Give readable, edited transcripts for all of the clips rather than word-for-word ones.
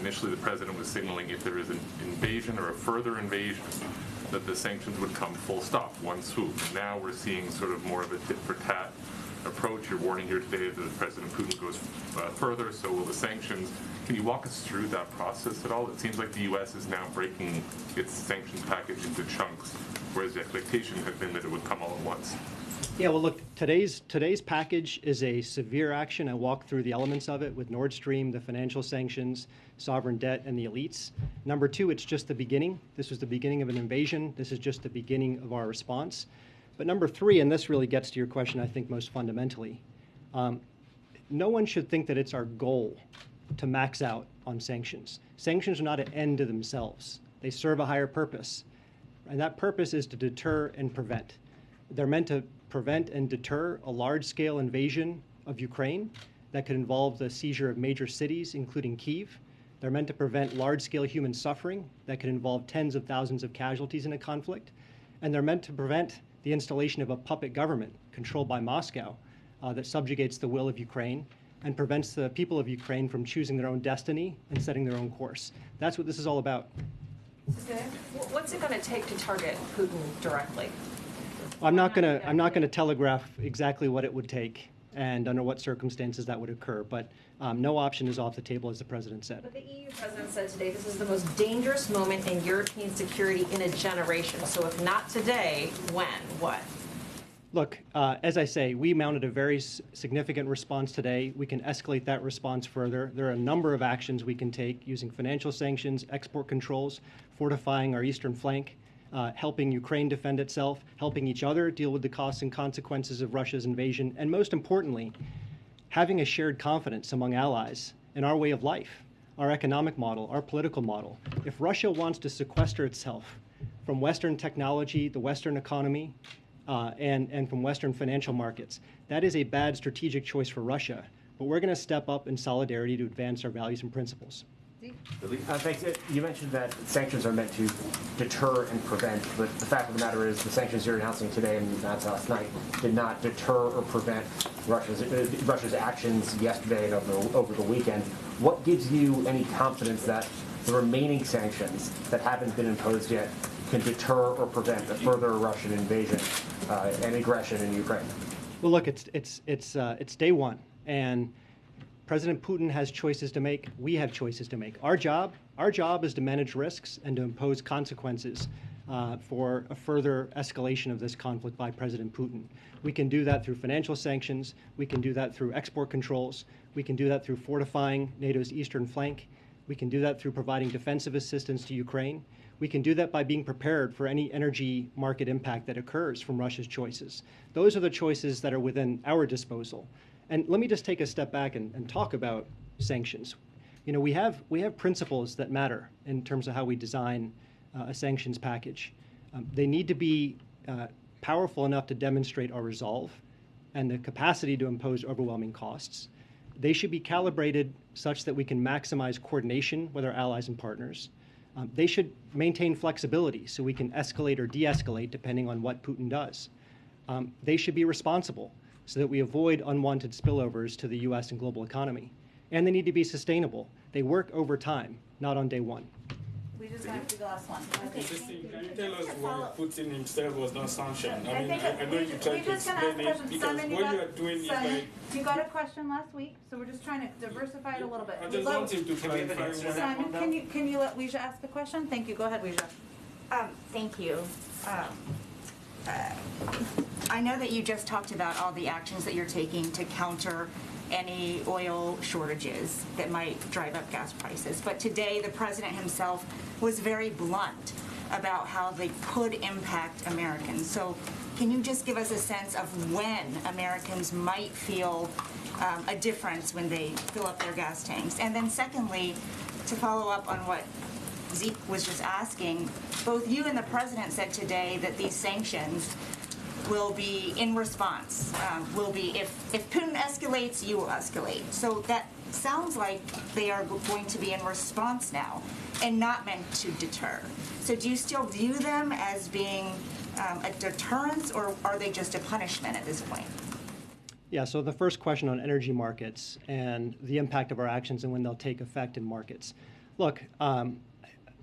initially the president was signaling if there is an invasion or a further invasion, that the sanctions would come full stop, one swoop. Now we're seeing sort of more of a tit-for-tat approach. You're warning here today that if President Putin goes further, so will the sanctions. Can you walk us through that process at all? It seems like the U.S. is now breaking its sanctions package into chunks, whereas the expectation had been that it would come all at once. Yeah, well, look, today's package is a severe action. I walked through the elements of it with Nord Stream, the financial sanctions, sovereign debt, and the elites. Number two, it's just the beginning. This was the beginning of an invasion. This is just the beginning of our response. But number three, and this really gets to your question, I think, most fundamentally, no one should think that it's our goal to max out on sanctions. Sanctions are not an end to themselves. They serve a higher purpose, and that purpose is to deter and prevent. They're meant to prevent and deter a large-scale invasion of Ukraine that could involve the seizure of major cities, including Kyiv. They're meant to prevent large-scale human suffering that could involve tens of thousands of casualties in a conflict. And they're meant to prevent the installation of a puppet government controlled by Moscow that subjugates the will of Ukraine and prevents the people of Ukraine from choosing their own destiny and setting their own course. That's what this is all about. What's it going to take to target Putin directly? I'm not going to telegraph exactly what it would take and under what circumstances that would occur, but no option is off the table, as the president said. But the EU president said today this is the most dangerous moment in European security in a generation. So if not today, when? What? Look, as I say, we mounted a very significant response today. We can escalate that response further. There are a number of actions we can take using financial sanctions, export controls, fortifying our eastern flank, helping Ukraine defend itself, helping each other deal with the costs and consequences of Russia's invasion, and most importantly, having a shared confidence among allies in our way of life, our economic model, our political model. If Russia wants to sequester itself from Western technology, the Western economy, and from Western financial markets, that is a bad strategic choice for Russia. But we're going to step up in solidarity to advance our values and principles. Thanks. You mentioned that sanctions are meant to deter and prevent, but the fact of the matter is the sanctions you're announcing today and announced last night did not deter or prevent Russia's actions yesterday and over the weekend. What gives you any confidence that the remaining sanctions that haven't been imposed yet can deter or prevent a further Russian invasion and aggression in Ukraine? Well, look, it's day one, and President Putin has choices to make. We have choices to make. Our job is to manage risks and to impose consequences for a further escalation of this conflict by President Putin. We can do that through financial sanctions. We can do that through export controls. We can do that through fortifying NATO's eastern flank. We can do that through providing defensive assistance to Ukraine. We can do that by being prepared for any energy market impact that occurs from Russia's choices. Those are the choices that are within our disposal. And let me just take a step back and talk about sanctions. You know, we have principles that matter in terms of how we design a sanctions package. They need to be powerful enough to demonstrate our resolve and the capacity to impose overwhelming costs. They should be calibrated such that we can maximize coordination with our allies and partners. They should maintain flexibility so we can escalate or de-escalate depending on what Putin does. They should be responsible so that we avoid unwanted spillovers to the U.S. and global economy. And they need to be sustainable. They work over time, not on day one. We just got to the last one. Okay. Can you tell us why Putin himself was not sanctioned? I know you We're tried to just going to explain ask a it question. because Simon, what you are doing is like... You got a question last week, so we're just trying to diversify it a little bit. I just want him to clarify. Simon, can you let Weijia ask the question? Thank you. Go ahead, Weijia. Thank you. I know that you just talked about all the actions that you're taking to counter any oil shortages that might drive up gas prices. But today, the president himself was very blunt about how they could impact Americans. So can you just give us a sense of when Americans might feel a difference when they fill up their gas tanks? And then secondly, to follow up on what Zeke was just asking, both you and the president said today that these sanctions will be in response, will be if Putin escalates, you will escalate. So that sounds like they are going to be in response now and not meant to deter. So do you still view them as being a deterrence, or are they just a punishment at this point? Yeah, so the first question on energy markets and the impact of our actions and when they'll take effect in markets. Look,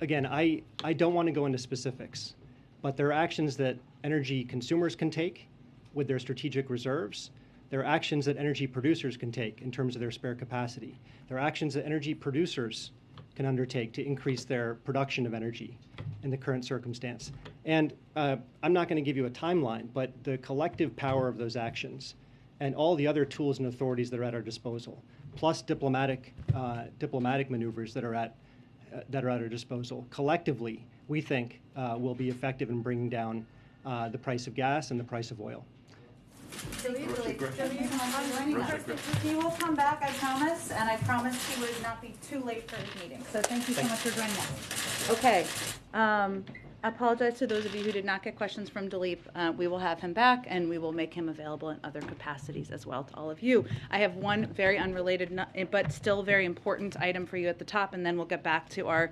again, I don't want to go into specifics, but there are actions that energy consumers can take with their strategic reserves. There are actions that energy producers can take in terms of their spare capacity. There are actions that energy producers can undertake to increase their production of energy in the current circumstance. And I'm not going to give you a timeline, but the collective power of those actions and all the other tools and authorities that are at our disposal, plus diplomatic maneuvers that are at our disposal, collectively, we think will be effective in bringing down the price of gas and the price of oil. He will come back, I promise, and I promise he would not be too late for his meeting. So thank you so much for joining us. Okay. I apologize to those of you who did not get questions from Dilip. We will have him back, and we will make him available in other capacities as well to all of you. I have one very unrelated but still very important item for you at the top, and then we'll get back to our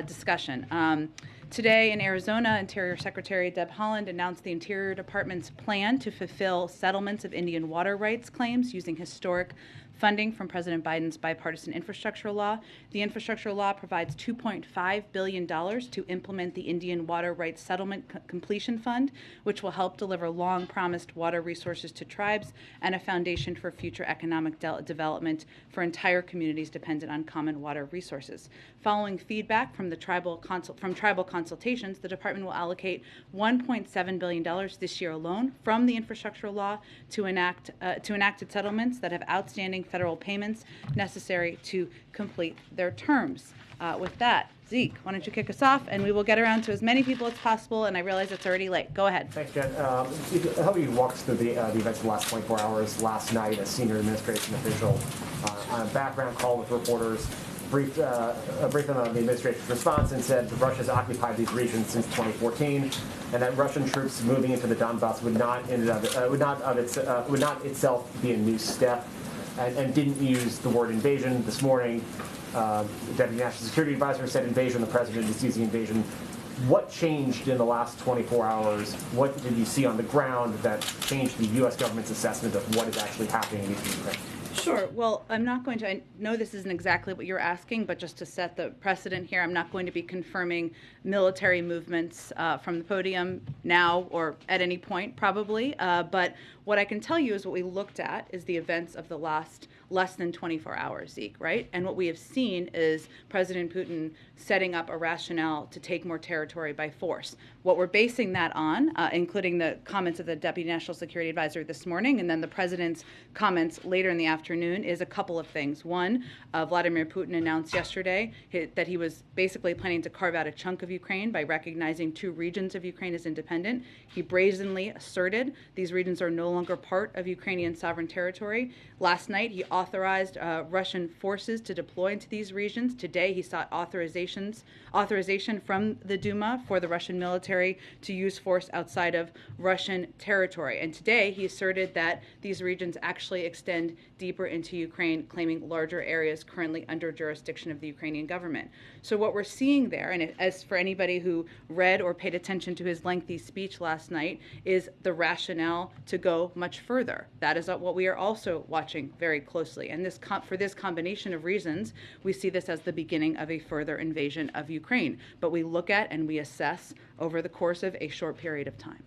discussion. Today in Arizona, Interior Secretary Deb Haaland announced the Interior Department's plan to fulfill settlements of Indian water rights claims using historic funding from President Biden's bipartisan infrastructure law. The infrastructure law provides $2.5 billion to implement the Indian Water Rights Settlement Completion Fund, which will help deliver long-promised water resources to tribes and a foundation for future economic development for entire communities dependent on common water resources. Following feedback from tribal consultations, the department will allocate $1.7 billion this year alone from the infrastructure law to enacted settlements that have outstanding federal payments necessary to complete their terms. With that, Zeke, why don't you kick us off, and we will get around to as many people as possible, and I realize it's already late. Go ahead. Thanks, Jen. I'll help you walk us through the events of the last 24 hours. Last night, a senior administration official on a background call with reporters briefed them on the administration's response and said that Russia's occupied these regions since 2014, and that Russian troops moving into the Donbass would not itself be a new step, and didn't use the word invasion. This morning, Deputy National Security Advisor said invasion. The president is using invasion. What changed in the last 24 hours? What did you see on the ground that changed the U.S. government's assessment of what is actually happening in Ukraine? Sure. Well, I'm not going to, I know this isn't exactly what you're asking, but just to set the precedent here, I'm not going to be confirming military movements from the podium now or at any point, probably. But what I can tell you is what we looked at is the events of the last less than 24 hours, Zeke, right? And what we have seen is President Putin setting up a rationale to take more territory by force. What we're basing that on, including the comments of the Deputy National Security Advisor this morning and then the President's comments later in the afternoon, is a couple of things. One, Vladimir Putin announced yesterday that he was basically planning to carve out a chunk of Ukraine by recognizing 2 regions of Ukraine as independent. He brazenly asserted these regions are no longer part of Ukrainian sovereign territory. Last night, he authorized Russian forces to deploy into these regions. Today, he sought authorization from the Duma for the Russian military to use force outside of Russian territory. And today, he asserted that these regions actually extend deeper into Ukraine, claiming larger areas currently under jurisdiction of the Ukrainian government. So what we're seeing there, and as for anybody who read or paid attention to his lengthy speech last night, is the rationale to go much further. That is what we are also watching very closely. And for this combination of reasons, we see this as the beginning of a further invasion of Ukraine. But we look at and we assess over the course of a short period of time.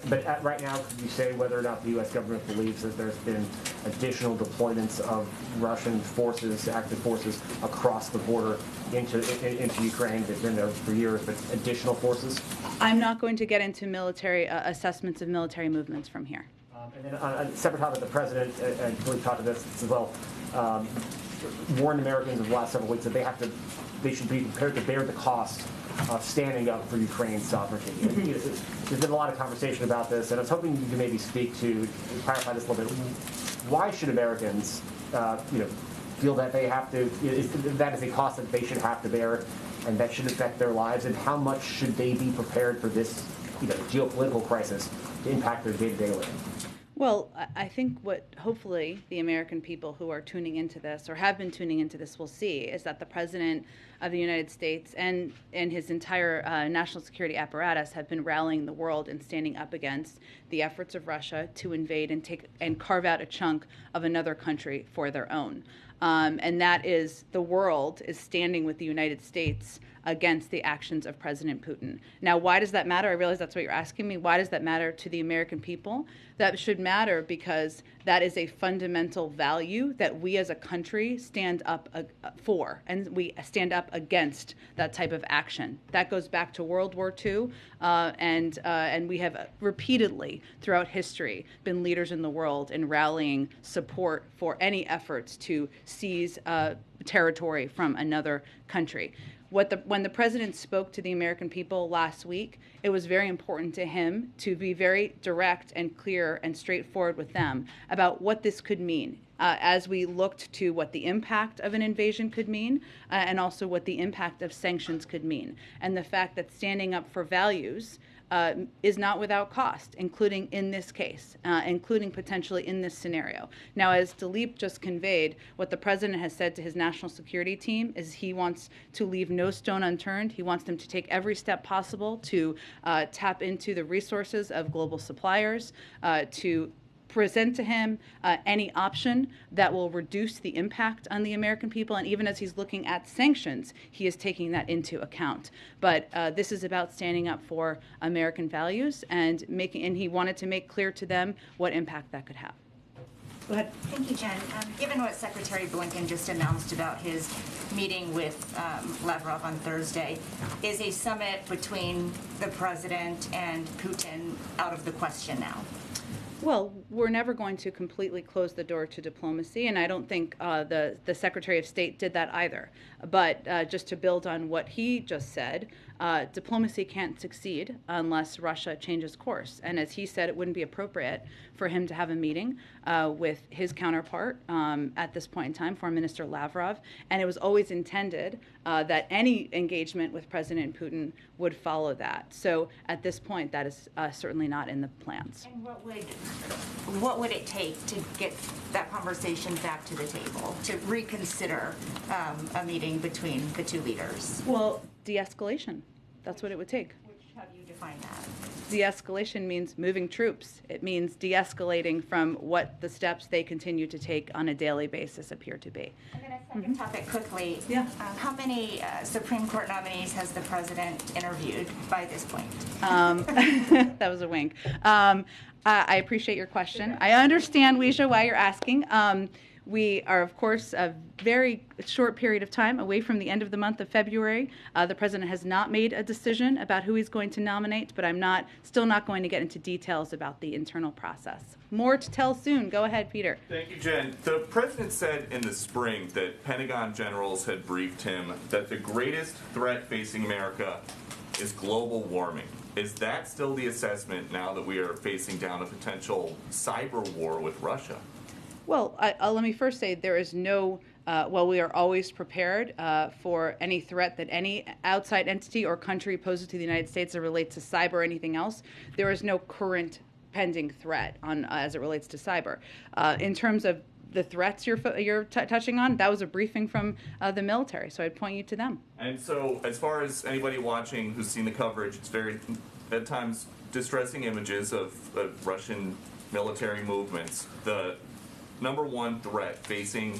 But right now, could you say whether or not the U.S. government believes that there's been additional deployments of Russian forces, active forces, across the border into Ukraine? They've been there for years, but additional forces? I'm not going to get into military assessments of military movements from here. And then on a separate topic, the president, and we've talked about this as well, warned Americans in the last several weeks that they should be prepared to bear the cost of standing up for Ukraine's sovereignty. There's been a lot of conversation about this, and I was hoping you could maybe speak to, clarify this a little bit. Why should Americans, feel that they have to, that is a cost that they should have to bear, and that should affect their lives, and how much should they be prepared for this, geopolitical crisis to impact their day-to-day living? Well, I think what hopefully the American people who are tuning into this or have been tuning into this will see is that the President of the United States and his entire national security apparatus have been rallying the world and standing up against the efforts of Russia to invade and carve out a chunk of another country for their own. and that is the world is standing with the United States against the actions of President Putin. Now, why does that matter? I realize that's what you're asking me. Why does that matter to the American people? That should matter because that is a fundamental value that we as a country stand up for, and we stand up against that type of action. That goes back to World War II, and we have repeatedly throughout history been leaders in the world in rallying support for any efforts to seize territory from another country. When the president spoke to the American people last week, it was very important to him to be very direct and clear and straightforward with them about what this could mean as we looked to what the impact of an invasion could mean and also what the impact of sanctions could mean. And the fact that standing up for values is not without cost, including in this case, including potentially in this scenario. Now, as Dilip just conveyed, what the president has said to his national security team is he wants to leave no stone unturned. He wants them to take every step possible to tap into the resources of global suppliers, to present to him any option that will reduce the impact on the American people. And even as he's looking at sanctions, he is taking that into account. But this is about standing up for American values and he wanted to make clear to them what impact that could have. Go ahead. Thank you, Jen. Given what Secretary Blinken just announced about his meeting with Lavrov on Thursday, is a summit between the president and Putin out of the question now? Well, we're never going to completely close the door to diplomacy, and I don't think the Secretary of State did that either. But just to build on what he just said, diplomacy can't succeed unless Russia changes course. And as he said, it wouldn't be appropriate for him to have a meeting with his counterpart at this point in time, Foreign Minister Lavrov. And it was always intended that any engagement with President Putin would follow that. So at this point, that is certainly not in the plans. And what would it take to get that conversation back to the table, to reconsider a meeting between the two leaders? Well, de-escalation. That's what it would take. How do you define that? De-escalation means moving troops. It means de-escalating from what the steps they continue to take on a daily basis appear to be. And then a second topic quickly. Yeah. How many Supreme Court nominees has the president interviewed by this point? That was a wink. I appreciate your question. I understand, Weisha, why you're asking. We are, of course, a very short period of time away from the end of the month of February. The president has not made a decision about who he's going to nominate, but I'm still not going to get into details about the internal process. More to tell soon. Go ahead, Peter. Thank you, Jen. The president said in the spring that Pentagon generals had briefed him that the greatest threat facing America is global warming. Is that still the assessment now that we are facing down a potential cyber war with Russia? Well, let me first say there is no, we are always prepared for any threat that any outside entity or country poses to the United States that relates to cyber or anything else. There is no current pending threat as it relates to cyber. In terms of the threats you're touching on, that was a briefing from the military, so I'd point you to them. And so as far as anybody watching who's seen the coverage, it's very, at times, distressing images of Russian military movements. The number one threat facing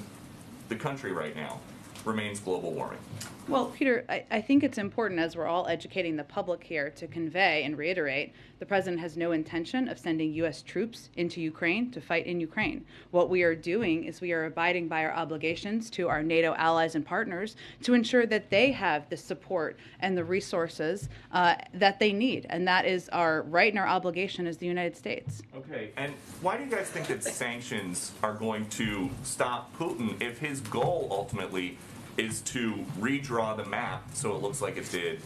the country right now remains global warming. Well, Peter, I think it's important, as we're all educating the public here, to convey and reiterate the president has no intention of sending U.S. troops into Ukraine to fight in Ukraine. What we are doing is we are abiding by our obligations to our NATO allies and partners to ensure that they have the support and the resources that they need. And that is our right and our obligation as the United States. Okay, and why do you guys think that sanctions are going to stop Putin if his goal ultimately is to redraw the map so it looks like it did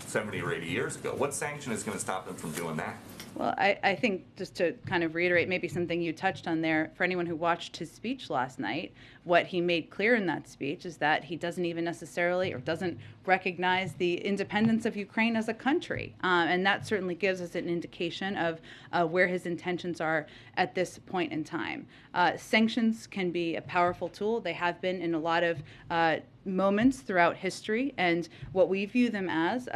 70 or 80 years ago? What sanction is going to stop him from doing that? Well, I think just to kind of reiterate maybe something you touched on there, for anyone who watched his speech last night, what he made clear in that speech is that he doesn't even necessarily or doesn't recognize the independence of Ukraine as a country. And that certainly gives us an indication of where his intentions are at this point in time. Sanctions can be a powerful tool. They have been in a lot of moments throughout history, and what we view them as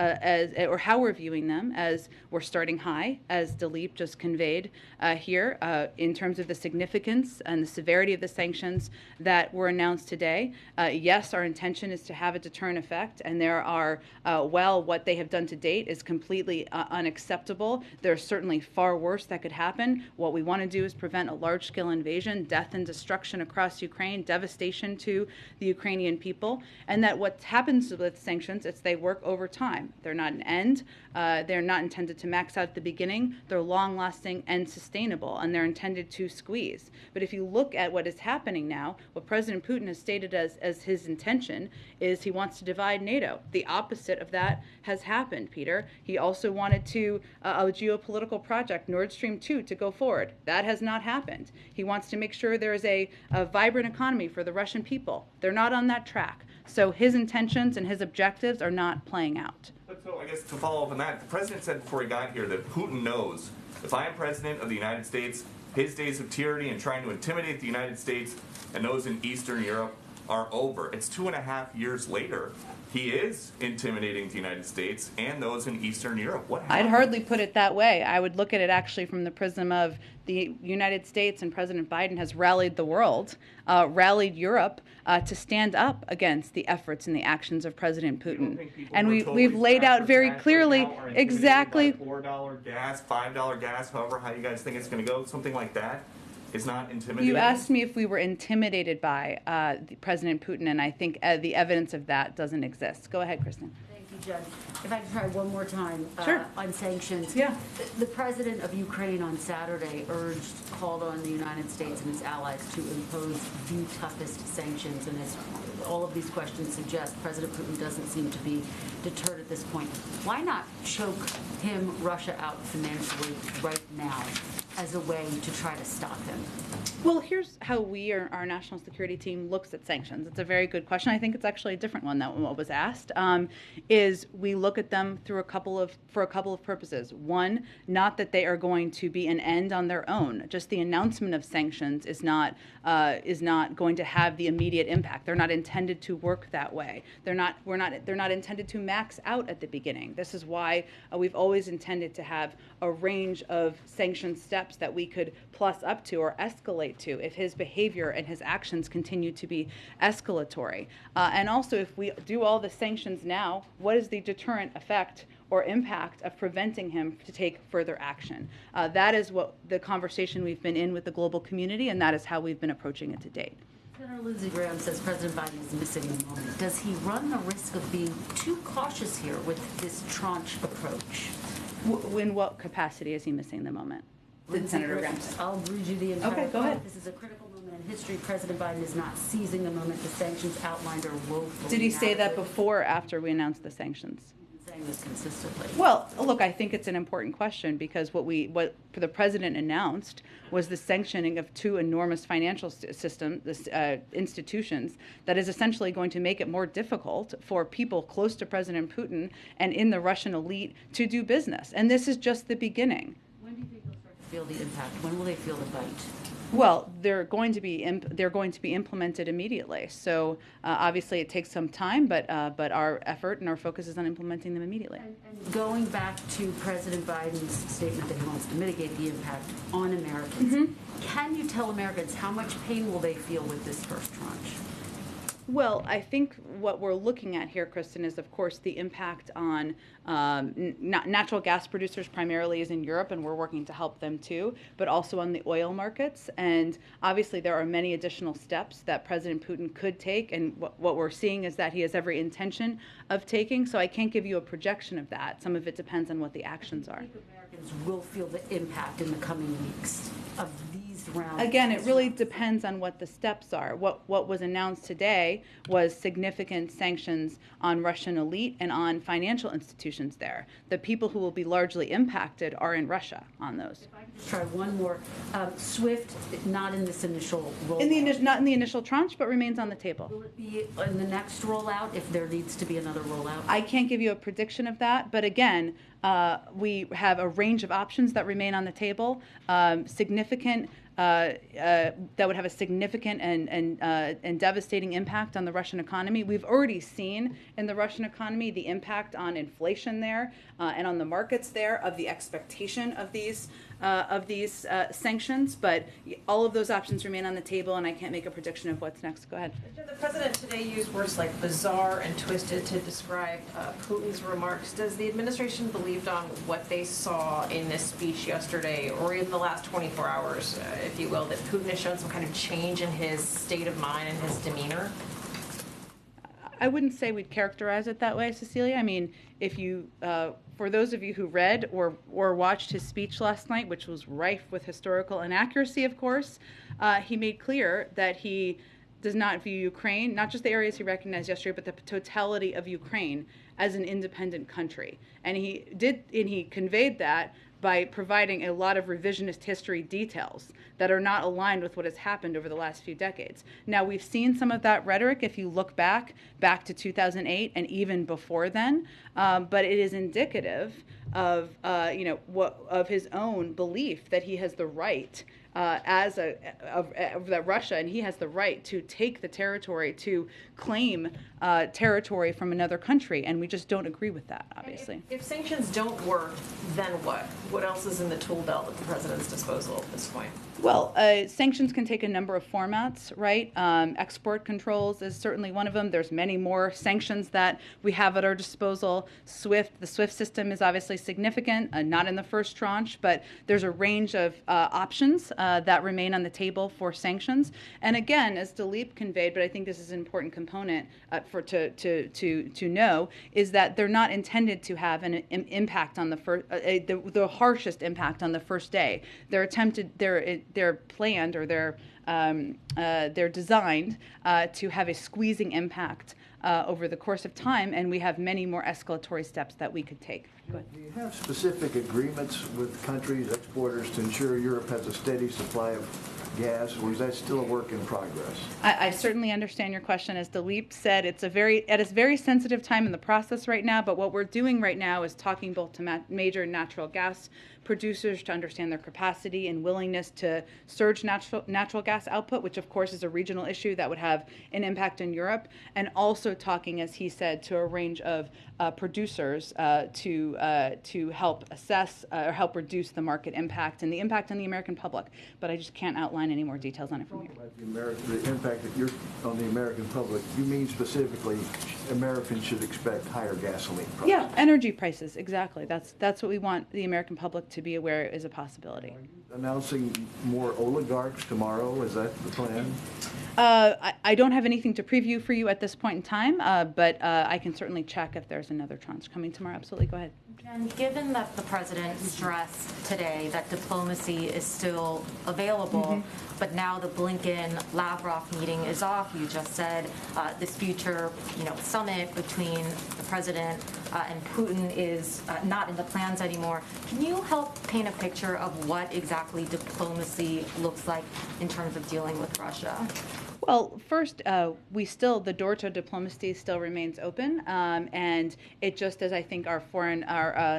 or how we're viewing them as we're starting high, as Dilip just conveyed here, in terms of the significance and the severity of the sanctions that that were announced today, yes, our intention is to have a deterrent effect, and there are, what they have done to date is completely unacceptable. There's certainly far worse that could happen. What we want to do is prevent a large-scale invasion, death and destruction across Ukraine, devastation to the Ukrainian people, and that what happens with sanctions is they work over time. They're not an end. They're not intended to max out at the beginning. They're long-lasting and sustainable, and they're intended to squeeze. But if you look at what is happening now, what President Putin has stated as his intention is he wants to divide NATO. The opposite of that has happened, Peter. He also wanted to a geopolitical project, Nord Stream 2, to go forward. That has not happened. He wants to make sure there is a vibrant economy for the Russian people. They're not on that track. So his intentions and his objectives are not playing out. But so I guess to follow up on that, the president said before he got here that Putin knows if I am president of the United States, his days of tyranny and trying to intimidate the United States and those in Eastern Europe are over. It's 2.5 years later. He is intimidating the United States and those in Eastern Europe. What happened? I'd hardly put it that way. I would look at it actually from the prism of the United States, and President Biden has rallied the world, rallied Europe to stand up against the efforts and the actions of President Putin. And we've laid out very clearly exactly $4 gas, $5 gas, however how you guys think it's going to go, something like that. Is not intimidating. You asked me if we were intimidated by President Putin, and I think the evidence of that doesn't exist. Go ahead, Kristen. Thank you, Judge. If I could try one more time Sure. On sanctions. Yeah. The president of Ukraine on Saturday called on the United States and its allies to impose the toughest sanctions. And as all of these questions suggest, President Putin doesn't seem to be deterred at this point. Why not choke Russia out financially right now as a way to try to stop him? Well, here's how our national security team looks at sanctions. It's a very good question. I think it's actually a different one than what was asked. Is we look at them for a couple of purposes. One, not that they are going to be an end on their own. Just the announcement of sanctions is not going to have the immediate impact. They're not intended to work that way. They're not intended to max out at the beginning. This is why we've always intended to have a range of sanction steps that we could plus up to or escalate to if his behavior and his actions continue to be escalatory. And also, if we do all the sanctions now, what is the deterrent effect or impact of preventing him to take further action? That is what the conversation we've been in with the global community, and that is how we've been approaching it to date. Senator Lindsey Graham says President Biden is missing the moment. Does he run the risk of being too cautious here with this tranche approach? In what capacity is he missing the moment? Did Senator Graham say? I'll read you the entire Okay, go ahead. This is a critical moment in history. President Biden is not seizing the moment. The sanctions outlined are woefully Did he say that inadequate. before or after we announced the sanctions? He's been saying this consistently. Well, look, I think it's an important question because what the president announced was the sanctioning of two enormous financial institutions that is essentially going to make it more difficult for people close to President Putin and in the Russian elite to do business. And this is just the beginning. When do you think they'll start to feel the impact? When will they feel the bite? Well, they're going to be implemented immediately. So obviously, it takes some time, but our effort and our focus is on implementing them immediately. And going back to President Biden's statement that he wants to mitigate the impact on Americans, can you tell Americans how much pain will they feel with this first tranche? Well, I think what we're looking at here, Kristen, is, of course, the impact on natural gas producers primarily is in Europe, and we're working to help them too, but also on the oil markets. And obviously, there are many additional steps that President Putin could take, and what we're seeing is that he has every intention of taking, so I can't give you a projection of that. Some of it depends on what the actions are. I think Americans will feel the impact in the coming weeks of these rounds. Again, it really depends on what the steps are. What was announced today was significant sanctions on Russian elite and on financial institutions there. The people who will be largely impacted are in Russia on those. If I could just try one more. SWIFT, not in this initial rollout. Not in the initial tranche, but remains on the table. Will it be in the next rollout if there needs to be another rollout? I can't give you a prediction of that, but again, we have a range of options that remain on the table. That would have a significant and devastating impact on the Russian economy. We've already seen in the Russian economy the impact on inflation there and on the markets there of the expectation of these sanctions, but all of those options remain on the table, and I can't make a prediction of what's next. Go ahead. The president today used words like bizarre and twisted to describe Putin's remarks. Does the administration believe on what they saw in this speech yesterday, or in the last 24 hours, if you will, that Putin has shown some kind of change in his state of mind and his demeanor? I wouldn't say we'd characterize it that way, Cecilia. I mean, if you, for those of you who read or watched his speech last night, which was rife with historical inaccuracy, of course, he made clear that he does not view Ukraine, not just the areas he recognized yesterday, but the totality of Ukraine as an independent country. And he conveyed that by providing a lot of revisionist history details that are not aligned with what has happened over the last few decades. Now, we've seen some of that rhetoric if you look back to 2008 and even before then, but it is indicative of of his own belief that he has the right that Russia, and he has the right to take the territory, to claim territory from another country, and we just don't agree with that, obviously. If sanctions don't work, then what? What else is in the tool belt at the president's disposal at this point? Well, sanctions can take a number of formats, right? Export controls is certainly one of them. There's many more sanctions that we have at our disposal. The SWIFT system is obviously significant, not in the first tranche, but there's a range of options that remain on the table for sanctions. And again, as Dilip conveyed, but I think this is an important component to know, is that they're not intended to have an impact on the harshest impact on the first day. They're planned, or they're designed to have a squeezing impact over the course of time, and we have many more escalatory steps that we could take. Go ahead. Do you have specific agreements with countries, exporters, to ensure Europe has a steady supply of gas, or is that still a work in progress? I certainly understand your question. As Dilip said, it's a very sensitive time in the process right now, but what we're doing right now is talking both to major natural gas producers to understand their capacity and willingness to surge natural gas output, which of course is a regional issue that would have an impact in Europe, and also talking, as he said, to a range of producers to help assess or help reduce the market impact and the impact on the American public. But I just can't outline any more details on it from here. The impact that you're on the American public, you mean specifically Americans should expect higher gasoline prices? Yeah, energy prices, exactly. That's what we want the American public to be aware is a possibility. Are you announcing more oligarchs tomorrow? Is that the plan? I don't have anything to preview for you at this point in time, but I can certainly check if there's another tranche coming tomorrow. Absolutely, go ahead. And given that the president stressed today that diplomacy is still available, but now the Blinken-Lavrov meeting is off, you just said this future, summit between the president and Putin is not in the plans anymore. Can you help paint a picture of what exactly diplomacy looks like in terms of dealing with Russia? Well, first, the door to diplomacy still remains open, and it just, as I think our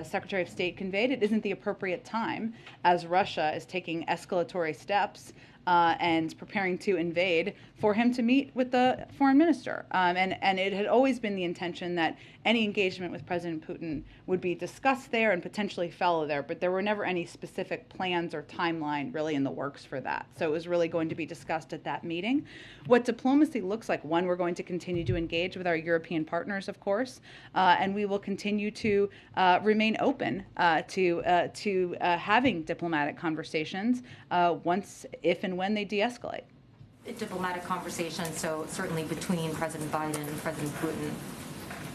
Secretary of State conveyed, it isn't the appropriate time as Russia is taking escalatory steps and preparing to invade for him to meet with the foreign minister. And it had always been the intention that any engagement with President Putin would be discussed there and potentially follow there, but there were never any specific plans or timeline really in the works for that. So it was really going to be discussed at that meeting. What diplomacy looks like, one, we're going to continue to engage with our European partners, of course, and we will continue to remain open to having diplomatic conversations if and when they de-escalate. Diplomatic conversations, so certainly between President Biden and President Putin.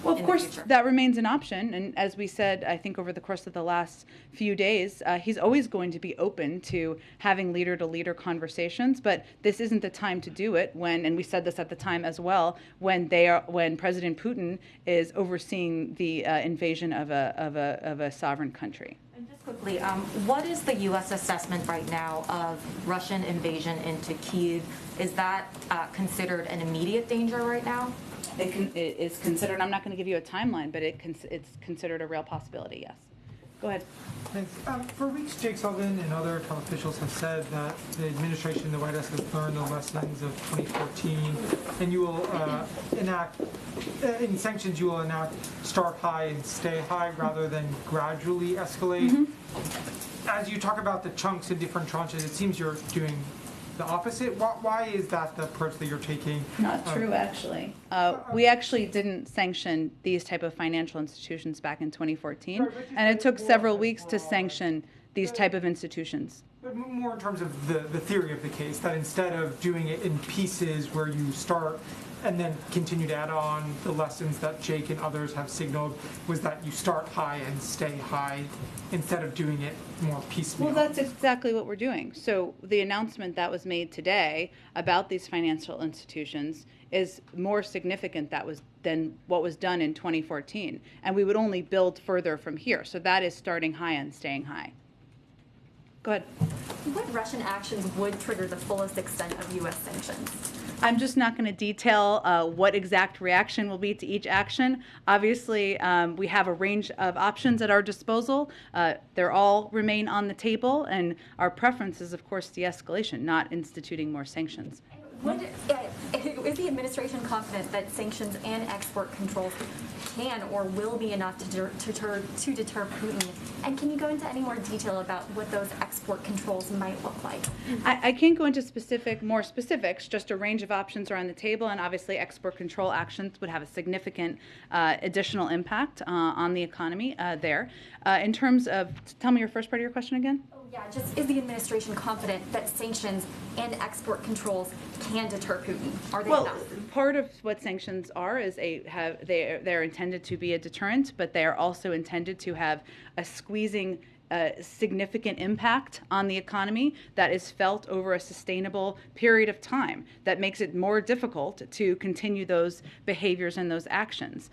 Well, of course, that remains an option. And as we said, I think over the course of the last few days, he's always going to be open to having leader-to-leader conversations. But this isn't the time to do it and we said this at the time as well, when President Putin is overseeing the invasion of a sovereign country. And just quickly, what is the U.S. assessment right now of Russian invasion into Kyiv? Is that considered an immediate danger right now? It is considered. I'm not going to give you a timeline, but it's considered a real possibility. Yes. Go ahead. Thanks. For weeks, Jake Sullivan and other top officials have said that the administration, the White House, has learned the lessons of 2014, and you will enact, in sanctions, you will enact start high and stay high rather than gradually escalate. As you talk about the chunks in different tranches, it seems you're doing the opposite. Why is that the approach that you're taking? Not true, actually. We actually didn't sanction these type of financial institutions back in 2014, and it took several weeks to sanction these type of institutions. But more in terms of the theory of the case, that instead of doing it in pieces where you start and then continue to add on, the lessons that Jake and others have signaled was that you start high and stay high instead of doing it more piecemeal. Well, that's exactly what we're doing. So the announcement that was made today about these financial institutions is more significant than what was done in 2014. And we would only build further from here. So that is starting high and staying high. Go ahead. What Russian actions would trigger the fullest extent of U.S. sanctions? I'm just not going to detail what exact reaction will be to each action. Obviously, we have a range of options at our disposal. They're all remain on the table, and our preference is, of course, de-escalation, not instituting more sanctions. Is the administration confident that sanctions and export controls can or will be enough to deter Putin? And can you go into any more detail about what those export controls might look like? I can't go into more specifics, just a range of options are on the table, and obviously export control actions would have a significant additional impact on the economy there. In terms of, tell me your first part of your question again. Yeah, just is the administration confident that sanctions and export controls can deter Putin? Are they enough? Part of what sanctions are is they're intended to be a deterrent, but they are also intended to have a squeezing significant impact on the economy that is felt over a sustainable period of time that makes it more difficult to continue those behaviors and those actions.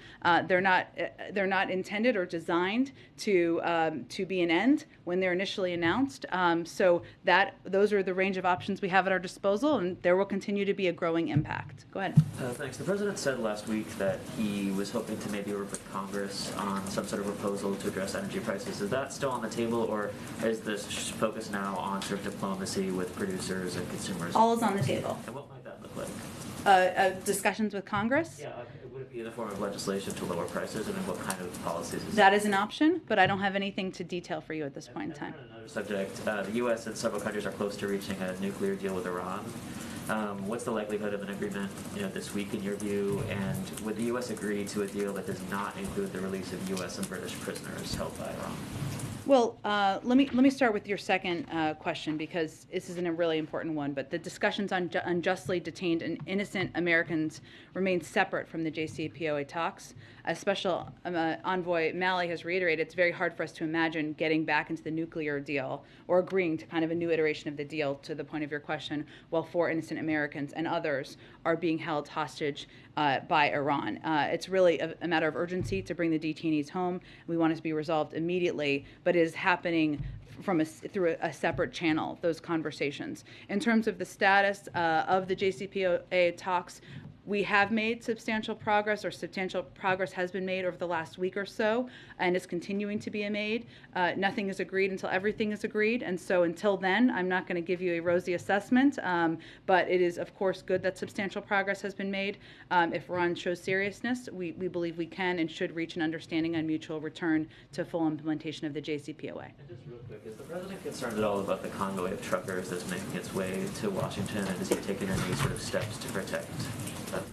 They're not intended or designed to be an end when they're initially announced. So those are the range of options we have at our disposal, and there will continue to be a growing impact. Go ahead. Thanks. The president said last week that he was hoping to maybe work with Congress on some sort of proposal to address energy prices. Is that still on the table, or is this focus now on sort of diplomacy with producers and consumers? All is on the table. And what might that look like? Discussions with Congress? Yeah, would it be in the form of legislation to lower prices? I mean, what kind of policies is that? Is an option, but I don't have anything to detail for you at this point in time. On another subject, the U.S. and several countries are close to reaching a nuclear deal with Iran. What's the likelihood of an agreement, this week in your view? And would the U.S. agree to a deal that does not include the release of U.S. and British prisoners held by Iran? Well, let me start with your second question, because this is a really important one. But the discussions on unjustly detained and innocent Americans remain separate from the JCPOA talks. Special Envoy Malley has reiterated it's very hard for us to imagine getting back into the nuclear deal or agreeing to kind of a new iteration of the deal, to the point of your question, while 4 innocent Americans and others are being held hostage by Iran. It's really a matter of urgency to bring the detainees home. We want it to be resolved immediately, but it is happening through a separate channel, those conversations. In terms of the status of the JCPOA talks, we have made substantial progress has been made over the last week or so, and is continuing to be made. Nothing is agreed until everything is agreed, and so until then, I'm not going to give you a rosy assessment, but it is, of course, good that substantial progress has been made. If Iran shows seriousness, we believe we can and should reach an understanding on mutual return to full implementation of the JCPOA. And just real quick, is the president concerned at all about the convoy of truckers that's making its way to Washington, and has he taken any sort of steps to protect that?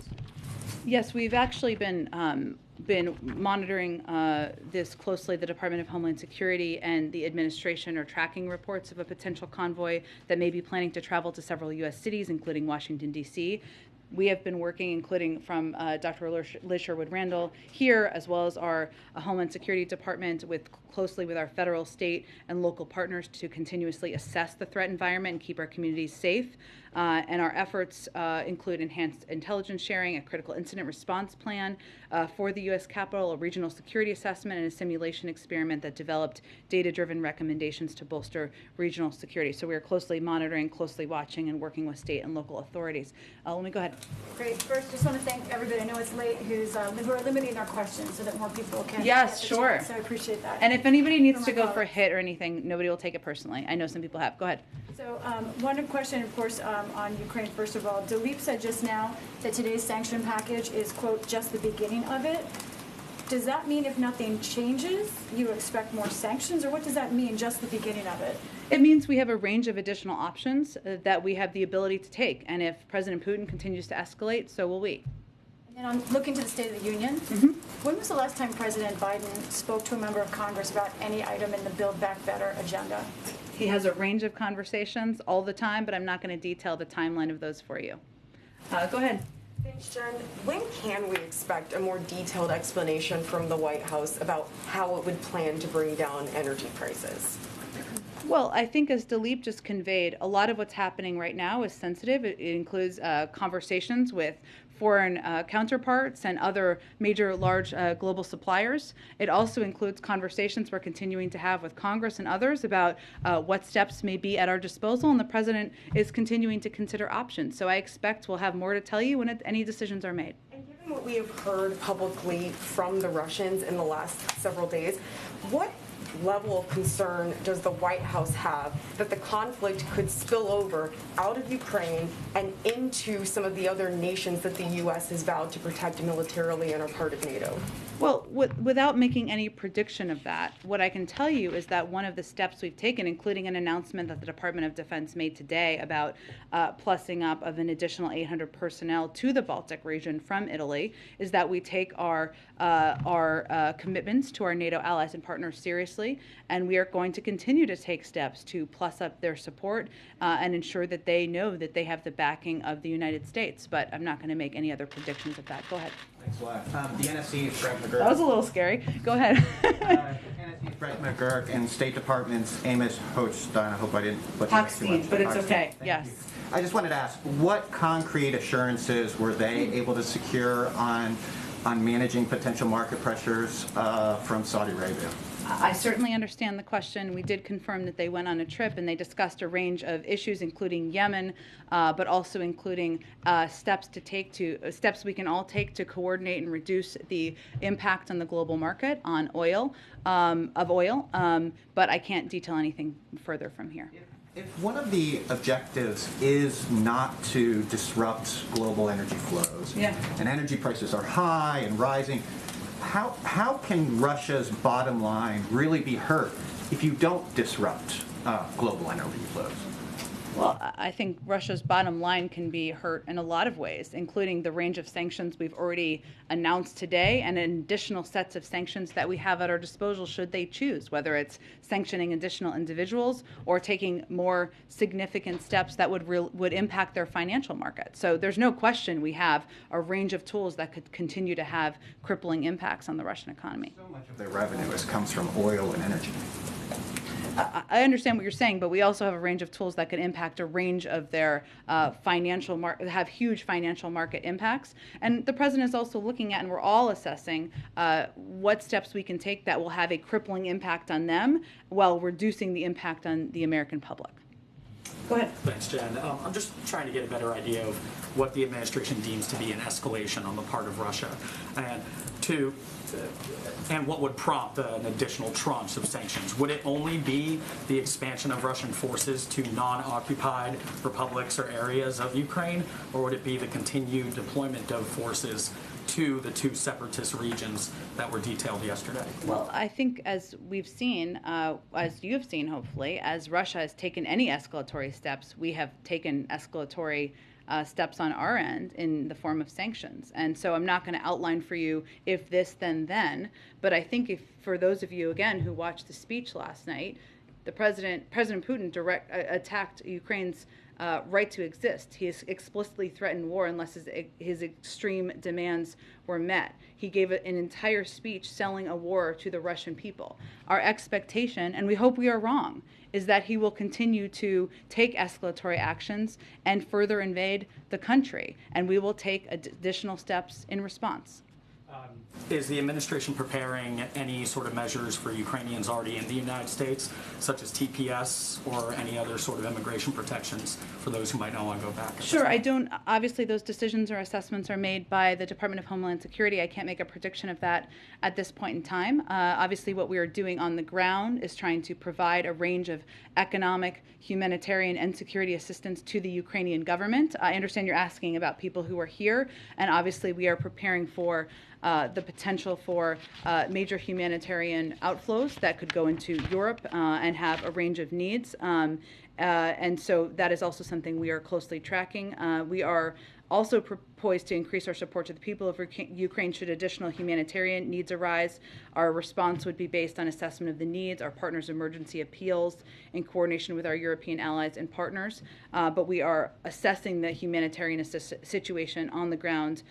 Yes, we've actually been monitoring this closely. The Department of Homeland Security and the administration are tracking reports of a potential convoy that may be planning to travel to several U.S. cities, including Washington, D.C. We have been working, including from Dr. Liz Sherwood-Randall here, as well as our Homeland Security Department, closely with our federal, state, and local partners to continuously assess the threat environment and keep our communities safe. And our efforts include enhanced intelligence sharing, a critical incident response plan for the U.S. Capitol, a regional security assessment, and a simulation experiment that developed data-driven recommendations to bolster regional security. So we are closely monitoring, closely watching, and working with state and local authorities. Let me go ahead. Great. First, just want to thank everybody. I know it's late. Who are limiting our questions so that more people can. Yes, get the sure. chance, so I appreciate that. And if anybody needs For to my go for a colleagues. hit or anything, nobody will take it personally. I know some people have. Go ahead. So one question, of course, on Ukraine, first of all. Dilip said just now that today's sanction package is, quote, just the beginning of it. Does that mean if nothing changes, you expect more sanctions? Or what does that mean, just the beginning of it? It means we have a range of additional options that we have the ability to take. And if President Putin continues to escalate, so will we. And then I'm looking to the State of the Union. When was the last time President Biden spoke to a member of Congress about any item in the Build Back Better agenda? He has a range of conversations all the time, but I'm not going to detail the timeline of those for you. Go ahead. Thanks, Jen. When can we expect a more detailed explanation from the White House about how it would plan to bring down energy prices? Well, I think as Dilip just conveyed, a lot of what's happening right now is sensitive. It includes conversations with foreign counterparts and other major large global suppliers. It also includes conversations we're continuing to have with Congress and others about what steps may be at our disposal, and the President is continuing to consider options. So I expect we'll have more to tell you when any decisions are made. And given what we have heard publicly from the Russians in the last several days, what level of concern does the White House have that the conflict could spill over out of Ukraine and into some of the other nations that the U.S. has vowed to protect militarily and are part of NATO? Well, without making any prediction of that, what I can tell you is that one of the steps we've taken, including an announcement that the Department of Defense made today about plussing up of an additional 800 personnel to the Baltic region from Italy, is that we take our commitments to our NATO allies and partners seriously, and we are going to continue to take steps to plus up their support and ensure that they know that they have the backing of the United States. But I'm not going to make any other predictions of that. Go ahead. Thanks a lot. The NSC is Frank McGurk. That was a little scary. Go ahead. NSC is Frank McGurk and State Department's Amos Hochstein. I hope I didn't butcher that too much. But it's Hochstein. okay. Thank Yes. you. I just wanted to ask, what concrete assurances were they able to secure on managing potential market pressures from Saudi Arabia? I certainly understand the question. We did confirm that they went on a trip and they discussed a range of issues, including Yemen, but also including steps we can all take to coordinate and reduce the impact on the global market on oil, but I can't detail anything further from here. If one of the objectives is not to disrupt global energy flows, and energy prices are high and rising, how can Russia's bottom line really be hurt if you don't disrupt global energy flows? Well, I think Russia's bottom line can be hurt in a lot of ways, including the range of sanctions we've already announced today and additional sets of sanctions that we have at our disposal should they choose, whether it's sanctioning additional individuals or taking more significant steps that would impact their financial market. So there's no question we have a range of tools that could continue to have crippling impacts on the Russian economy. So much of their revenue comes from oil and energy. I understand what you're saying, but we also have a range of tools that could impact a range of their have huge financial market impacts. And the president is also looking at, and we're all assessing, what steps we can take that will have a crippling impact on them while reducing the impact on the American public. Go ahead. Thanks, Jen. I'm just trying to get a better idea of what the administration deems to be an escalation on the part of Russia, and what would prompt an additional tranche of sanctions. Would it only be the expansion of Russian forces to non-occupied republics or areas of Ukraine, or would it be the continued deployment of forces to the two separatist regions that were detailed yesterday? Well, I think as we've seen, as you have seen, hopefully, as Russia has taken any escalatory steps, we have taken escalatory steps on our end in the form of sanctions. And so I'm not going to outline for you if this, then, but I think for those of you, again, who watched the speech last night, President Putin attacked Ukraine's right to exist. He has explicitly threatened war unless his extreme demands were met. He gave an entire speech selling a war to the Russian people. Our expectation, and we hope we are wrong, is that he will continue to take escalatory actions and further invade the country, and we will take additional steps in response. Is the administration preparing any sort of measures for Ukrainians already in the United States, such as TPS or any other sort of immigration protections for those who might not want to go back? Sure, I don't, obviously those decisions or assessments are made by the Department of Homeland Security. I can't make a prediction of that at this point in time. Obviously what we are doing on the ground is trying to provide a range of economic, humanitarian, and security assistance to the Ukrainian government. I understand you're asking about people who are here, and obviously we are preparing for the potential for major humanitarian outflows that could go into Europe and have a range of needs. And so that is also something we are closely tracking. We are also poised to increase our support to the people of Ukraine should additional humanitarian needs arise. Our response would be based on assessment of the needs, our partners' emergency appeals, in coordination with our European allies and partners. But we are assessing the humanitarian situation on the ground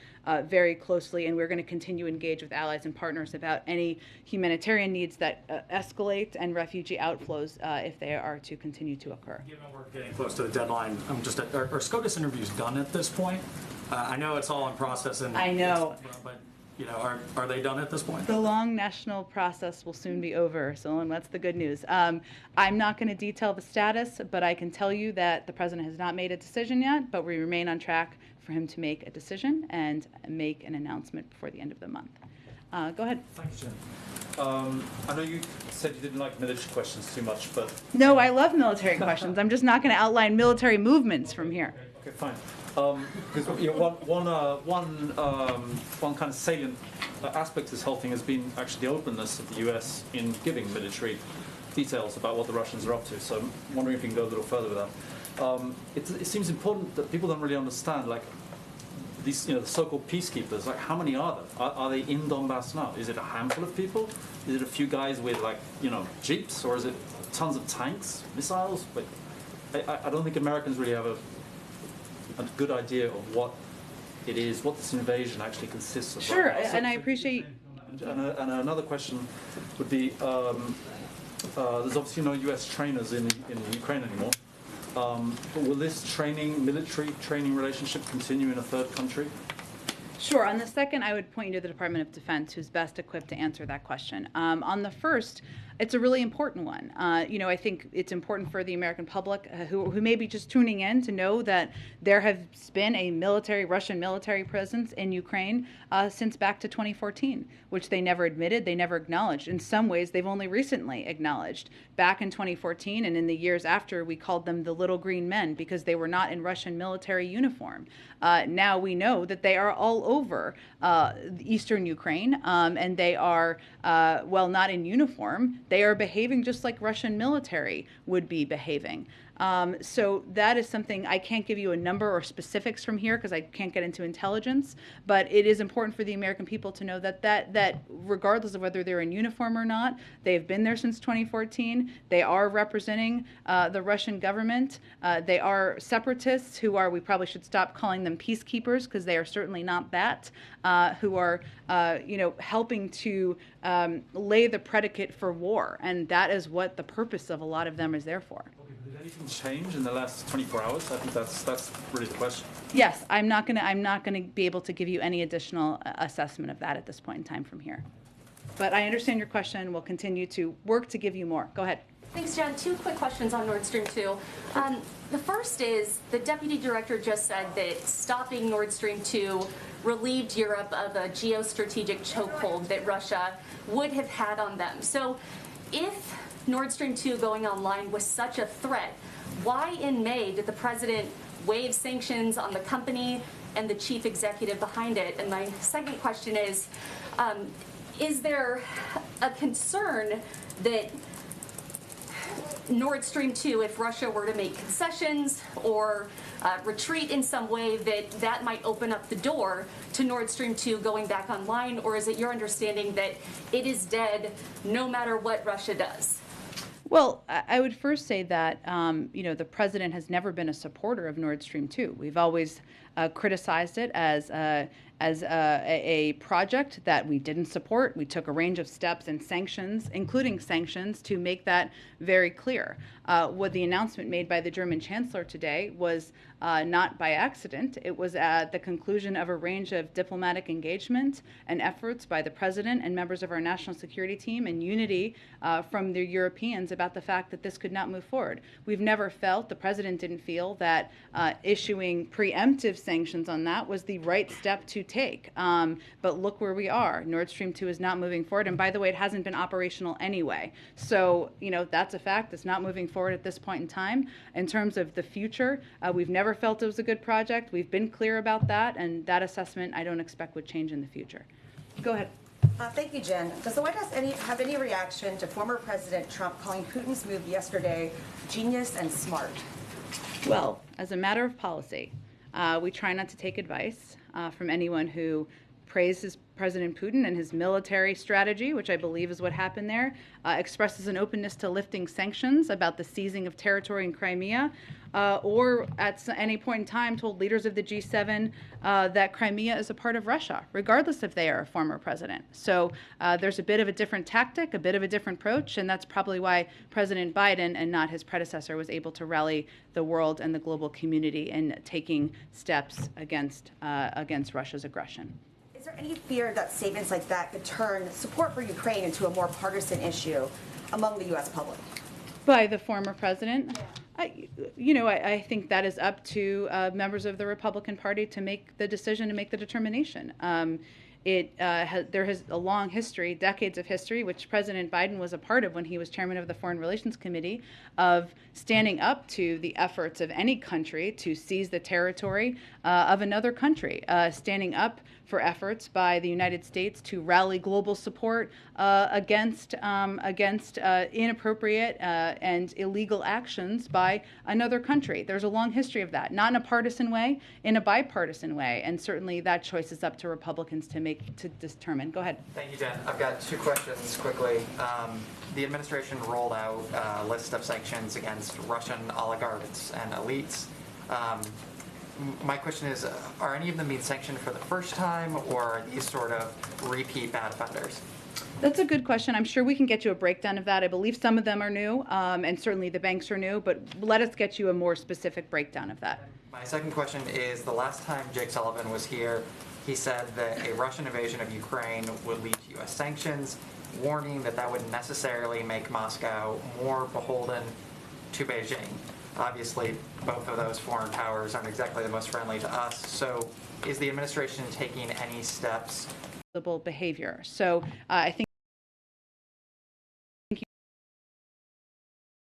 very closely, and we're going to continue to engage with allies and partners about any humanitarian needs that escalate and refugee outflows if they are to continue to occur. Given we're getting close to the deadline, are SCOTUS interviews done at this point? I know it's all in process, and I know, but you know, are they done at this point? the long national process will soon be over, so that's the good news. I'm not going to detail the status, but I can tell you that the president has not made a decision yet, but we remain on track for him to make a decision and make an announcement before the end of the month. Go ahead. Thank you, Jen. I know you said you didn't like military questions too much, but... No, I love military questions. I'm just not going to outline military movements from here. Okay, fine. Because you know, one kind of salient aspect of this whole thing has been actually the openness of the US in giving military details about what the Russians are up to. So I'm wondering if you can go a little further with that. It seems important that people don't really understand, like, these, you know, the so-called peacekeepers, like, how many are there? Are they in Donbass now? Is it a handful of people? Is it a few guys with, like, you know, jeeps? Or is it tons of tanks, missiles? But I don't think Americans really have a good idea of what it is, what this invasion actually consists of. Sure, right? and I appreciate... And another question would be, there's obviously no US trainers in Ukraine anymore. But will this military training relationship continue in a third country? Sure. On the second, I would point you to the Department of Defense, who's best equipped to answer that question. On the first, it's a really important one. You know, I think it's important for the American public who may be just tuning in to know that there has been a Russian military presence in Ukraine since back to 2014, which they never admitted, they never acknowledged. In some ways, they've only recently acknowledged. Back in 2014 and in the years after, we called them the little green men because they were not in Russian military uniform. Now we know that they are all over eastern Ukraine, and they are, well, not in uniform. They are behaving just like Russian military would be behaving. So that is something, I can't give you a number or specifics from here because I can't get into intelligence, but it is important for the American people to know that regardless of whether they're in uniform or not, they've been there since 2014. They are representing the Russian government. They are separatists who are, we probably should stop calling them peacekeepers because they are certainly not that, who are, you know, helping to lay the predicate for war. And that is what the purpose of a lot of them is there for. Did anything change in the last 24 hours? I think that's really the question. Yes, I'm not gonna be able to give you any additional assessment of that at this point in time from here. But I understand your question, and we'll continue to work to give you more. Go ahead. Thanks, Jen. Two quick questions on Nord Stream 2. The first is, the deputy director just said that stopping Nord Stream 2 relieved Europe of a geostrategic chokehold that Russia would have had on them. So if Nord Stream 2 going online was such a threat, why in May did the president waive sanctions on the company and the chief executive behind it? And my second question is there a concern that Nord Stream 2, if Russia were to make concessions or retreat in some way, that might open up the door to Nord Stream 2 going back online? Or is it your understanding that it is dead no matter what Russia does? Well, I would first say that, you know, the president has never been a supporter of Nord Stream 2. We've always criticized it as a project that we didn't support. We took a range of steps and sanctions, including sanctions, to make that very clear. What the announcement made by the German Chancellor today was not by accident. It was at the conclusion of a range of diplomatic engagement and efforts by the President and members of our national security team, and unity from the Europeans about the fact that this could not move forward. We've never felt, the President didn't feel, that issuing preemptive sanctions on that was the right step to take. But look where we are. Nord Stream 2 is not moving forward. And by the way, it hasn't been operational anyway. So, that's a fact. It's not moving forward at this point in time. In terms of the future, we've never felt it was a good project. We've been clear about that. And that assessment, I don't expect would change in the future. Go ahead. Thank you, Jen. Does the White House have any reaction to former President Trump calling Putin's move yesterday genius and smart? Well, as a matter of policy, we try not to take advice from anyone who praises President Putin and his military strategy, which I believe is what happened there, expresses an openness to lifting sanctions about the seizing of territory in Crimea, or at any point in time told leaders of the G7 that Crimea is a part of Russia, regardless if they are a former president. So there's a bit of a different tactic, a bit of a different approach, and that's probably why President Biden and not his predecessor was able to rally the world and the global community in taking steps against Russia's aggression. Is there any fear that statements like that could turn support for Ukraine into a more partisan issue among the U.S. public? By the former president? Yeah. I think that is up to members of the Republican Party to make the decision, to make the determination. There has a long history, decades of history, which President Biden was a part of when he was chairman of the Foreign Relations Committee, of standing up to the efforts of any country to seize the territory of another country, standing up for efforts by the United States to rally global support against inappropriate and illegal actions by another country. There's a long history of that, not in a partisan way, in a bipartisan way, and certainly that choice is up to Republicans to determine. Go ahead. Thank you, Jen. I've got two questions quickly. The administration rolled out a list of sanctions against Russian oligarchs and elites. My question is, are any of them being sanctioned for the first time, or are these sort of repeat bad offenders? That's a good question. I'm sure we can get you a breakdown of that. I believe some of them are new, and certainly the banks are new, but let us get you a more specific breakdown of that. My second question is, the last time Jake Sullivan was here, he said that a Russian invasion of Ukraine would lead to U.S. sanctions, warning that that would necessarily make Moscow more beholden to Beijing. Obviously, both of those foreign powers aren't exactly the most friendly to us. So is the administration taking any steps? Behavior. So I think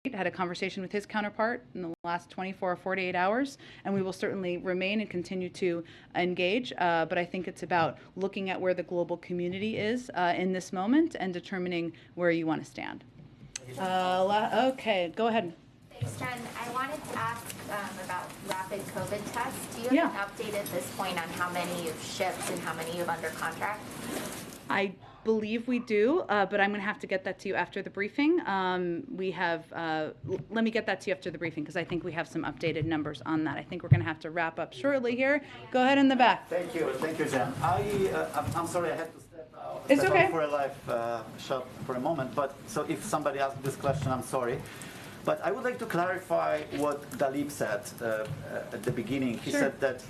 he had a conversation with his counterpart in the last 24 or 48 hours, and we will certainly remain and continue to engage. But I think it's about looking at where the global community is in this moment and determining where you want to stand. Okay, go ahead. Thanks, Jen. I wanted to ask about rapid COVID tests. Do you have an update at this point on how many you've shipped and how many you have under contract? I believe we do, but I'm going to have to get that to you after the briefing. Let me get that to you after the briefing, because I think we have some updated numbers on that. I think we're going to have to wrap up shortly here. Go ahead in the back. Thank you, Jen. I'm sorry I had to step out. It's okay. For a live shot for a moment, but so if somebody asked this question, I'm sorry. But I would like to clarify what Dalip said at the beginning. He said that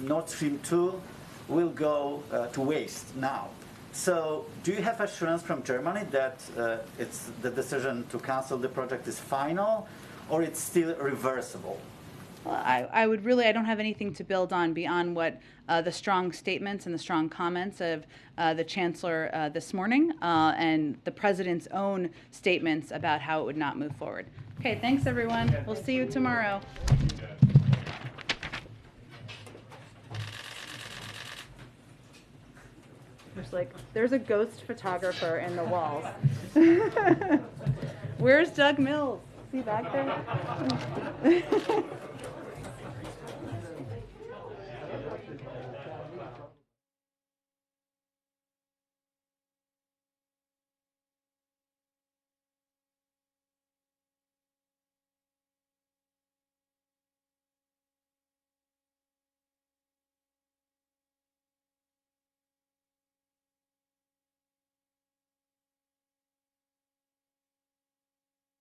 Nord Stream 2 will go to waste now. So do you have assurance from Germany that it's the decision to cancel the project is final, or it's still reversible? Well, I don't have anything to build on beyond what the strong statements and the strong comments of the Chancellor this morning and the President's own statements about how it would not move forward. Okay, thanks everyone. We'll see you tomorrow. There's a ghost photographer in the walls. Where's Doug Mills? Is he back there?